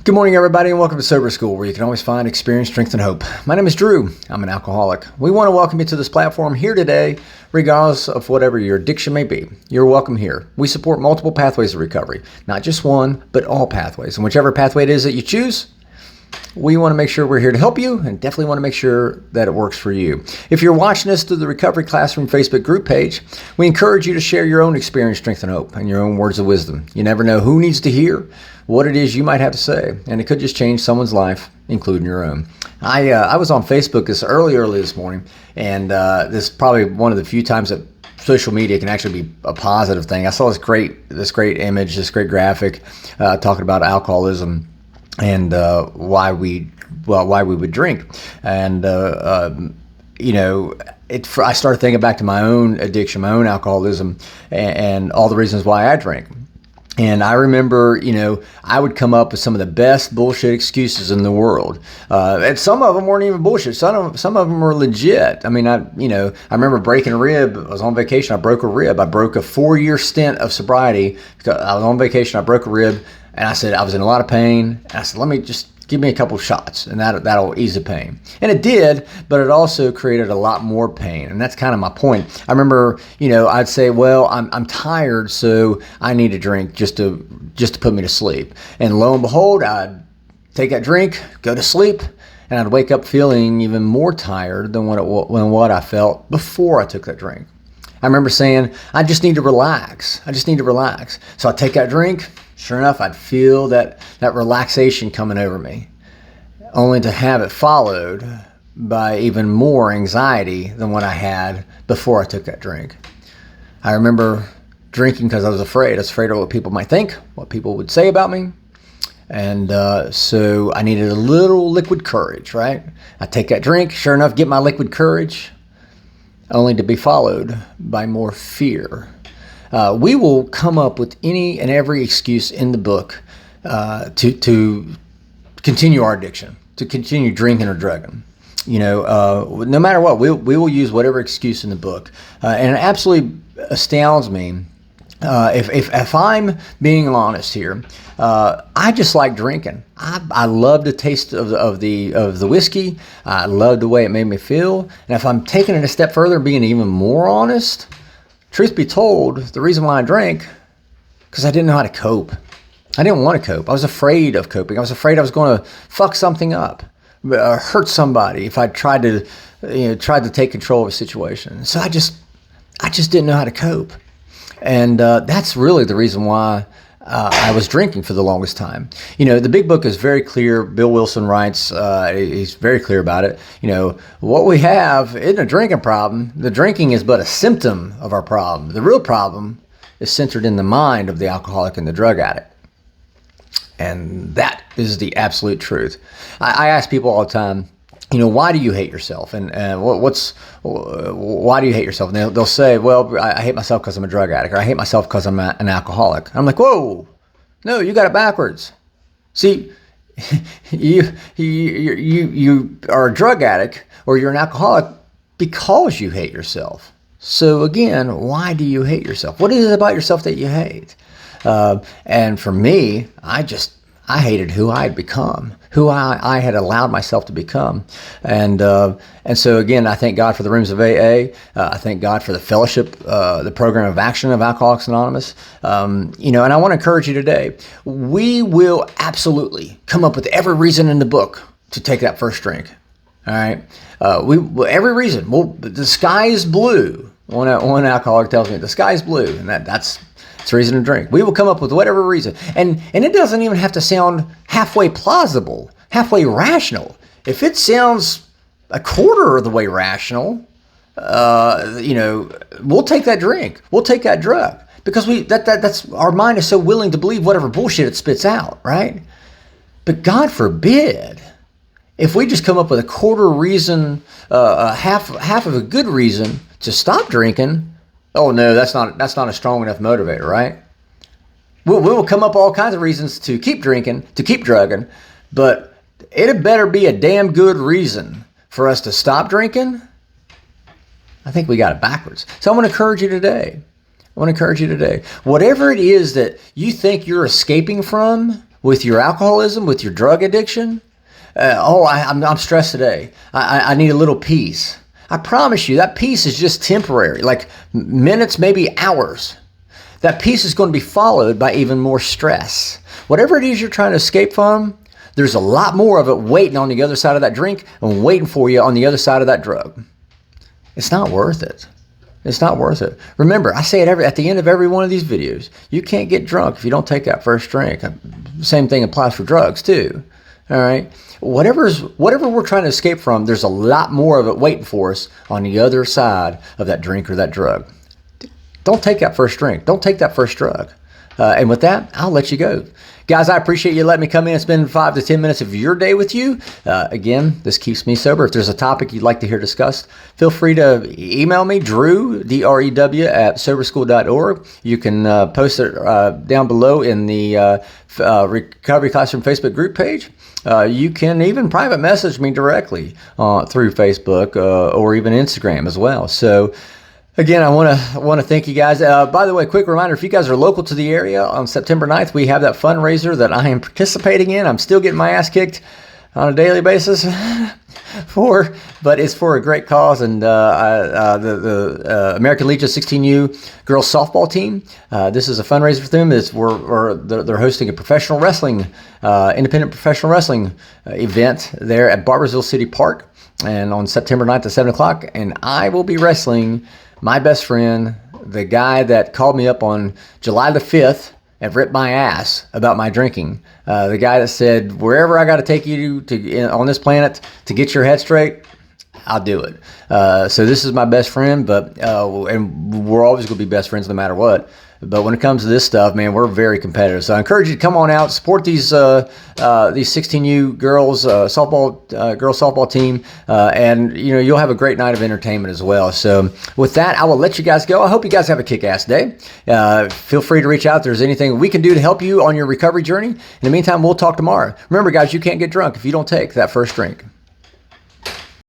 Good morning, everybody, and welcome to Sober School, where you can always find experience, strength, and hope. My name is Drew. I'm an alcoholic. We want to welcome you to this platform here today, regardless of whatever your addiction may be. You're welcome here. We support multiple pathways of recovery, not just one, but all pathways. And whichever pathway it is that you choose, we want to make sure we're here to help you and definitely want to make sure that it works for you. If you're watching this through the Recovery Classroom Facebook group page, we encourage you to share your own experience, strength, and hope and your own words of wisdom. You never know who needs to hear what it is you might have to say, and it could just change someone's life, including your own. I was on Facebook early this morning, and this is probably one of the few times that social media can actually be a positive thing. I saw this great image, this great graphic talking about alcoholism and why we would drink. And I started thinking back to my own addiction, my own alcoholism, and all the reasons why I drank. And I remember, I would come up with some of the best bullshit excuses in the world. And some of them weren't even bullshit. Some of them were legit. I mean, I remember breaking a rib. I was on vacation. I broke a rib. I broke a 4-year stint of sobriety. I was on vacation. I broke a rib. And I said, I was in a lot of pain. And I said, let me just give me a couple of shots and that'll ease the pain. And it did, but it also created a lot more pain. And that's kind of my point. I remember, I'd say, well, I'm tired, so I need a drink just to put me to sleep. And lo and behold, I'd take that drink, go to sleep, and I'd wake up feeling even more tired than what I felt before I took that drink. I remember saying, I just need to relax. So I'd take that drink. Sure enough, I'd feel that relaxation coming over me, only to have it followed by even more anxiety than what I had before I took that drink. I remember drinking because I was afraid. I was afraid of what people might think, what people would say about me. And so I needed a little liquid courage, right? I take that drink, sure enough, get my liquid courage, only to be followed by more fear. We will come up with any and every excuse in the book to continue our addiction, to continue drinking or drugging. No matter what, we will use whatever excuse in the book. And it absolutely astounds me. If I'm being honest here, I just like drinking. I love the taste of the whiskey. I love the way it made me feel. And if I'm taking it a step further and being even more honest, truth be told, the reason why I drank, because I didn't know how to cope. I didn't want to cope. I was afraid of coping. I was afraid I was going to fuck something up, hurt somebody if I tried to take control of a situation. So I just didn't know how to cope, and that's really the reason why I was drinking for the longest time. The big book is very clear. Bill Wilson writes, he's very clear about it. What we have isn't a drinking problem. The drinking is but a symptom of our problem. The real problem is centered in the mind of the alcoholic and the drug addict. And that is the absolute truth. I ask people all the time, why do you hate yourself? And why do you hate yourself? And they'll say, well, I hate myself because I'm a drug addict, or I hate myself because I'm an alcoholic. I'm like, whoa, no, you got it backwards. See, you are a drug addict or you're an alcoholic because you hate yourself. So again, why do you hate yourself? What is it about yourself that you hate? And for me, I hated who I had become, who I had allowed myself to become. And so again, I thank God for the rooms of AA. I thank God for the fellowship, the program of action of Alcoholics Anonymous. And I want to encourage you today. We will absolutely come up with every reason in the book to take that first drink. All right. Every reason. Well, the sky is blue. One alcoholic tells me the sky is blue, and that's reason to drink. We will come up with whatever reason. And it doesn't even have to sound halfway plausible, halfway rational. If it sounds a quarter of the way rational, we'll take that drink. We'll take that drug. Because that's our mind is so willing to believe whatever bullshit it spits out, right? But God forbid, if we just come up with a quarter reason, half of a good reason to stop drinking, oh no, that's not a strong enough motivator, right? We will come up all kinds of reasons to keep drinking, to keep drugging, but it had better be a damn good reason for us to stop drinking. I think we got it backwards. So I want to encourage you today. Whatever it is that you think you're escaping from, with your alcoholism, with your drug addiction. I'm stressed today. I need a little peace. I promise you that peace is just temporary, like minutes, maybe hours. That peace is going to be followed by even more stress. Whatever it is you're trying to escape from, there's a lot more of it waiting on the other side of that drink and waiting for you on the other side of that drug. It's not worth it. It's not worth it. Remember, I say it at the end of every one of these videos. You can't get drunk if you don't take that first drink. Same thing applies for drugs too. All right. Whatever we're trying to escape from, there's a lot more of it waiting for us on the other side of that drink or that drug. Don't take that first drink. Don't take that first drug. And with that, I'll let you go. Guys, I appreciate you letting me come in and spend 5 to 10 minutes of your day with you. Again, this keeps me sober. If there's a topic you'd like to hear discussed, feel free to email me, Drew, D-R-E-W, at soberschool.org. You can post it down below in the Recovery Classroom Facebook group page. You can even private message me directly through Facebook or even Instagram as well. So again, I want to thank you guys. By the way, quick reminder, if you guys are local to the area, on September 9th, we have that fundraiser that I am participating in. I'm still getting my ass kicked on a daily basis but it's for a great cause. And the American Legion 16U girls softball team, this is a fundraiser for them. They're hosting a professional wrestling, independent professional wrestling event there at Barboursville City Park, and on September 9th at 7 o'clock. And I will be wrestling my best friend, the guy that called me up on July the 5th and ripped my ass about my drinking. The guy that said, wherever I got to take you on this planet to get your head straight, I'll do it. So this is my best friend, and we're always going to be best friends no matter what. But when it comes to this stuff, man, we're very competitive. So I encourage you to come on out, support these 16U girls softball team, and you'll have a great night of entertainment as well. So with that, I will let you guys go. I hope you guys have a kick-ass day. Feel free to reach out if there's anything we can do to help you on your recovery journey. In the meantime, we'll talk tomorrow. Remember, guys, you can't get drunk if you don't take that first drink.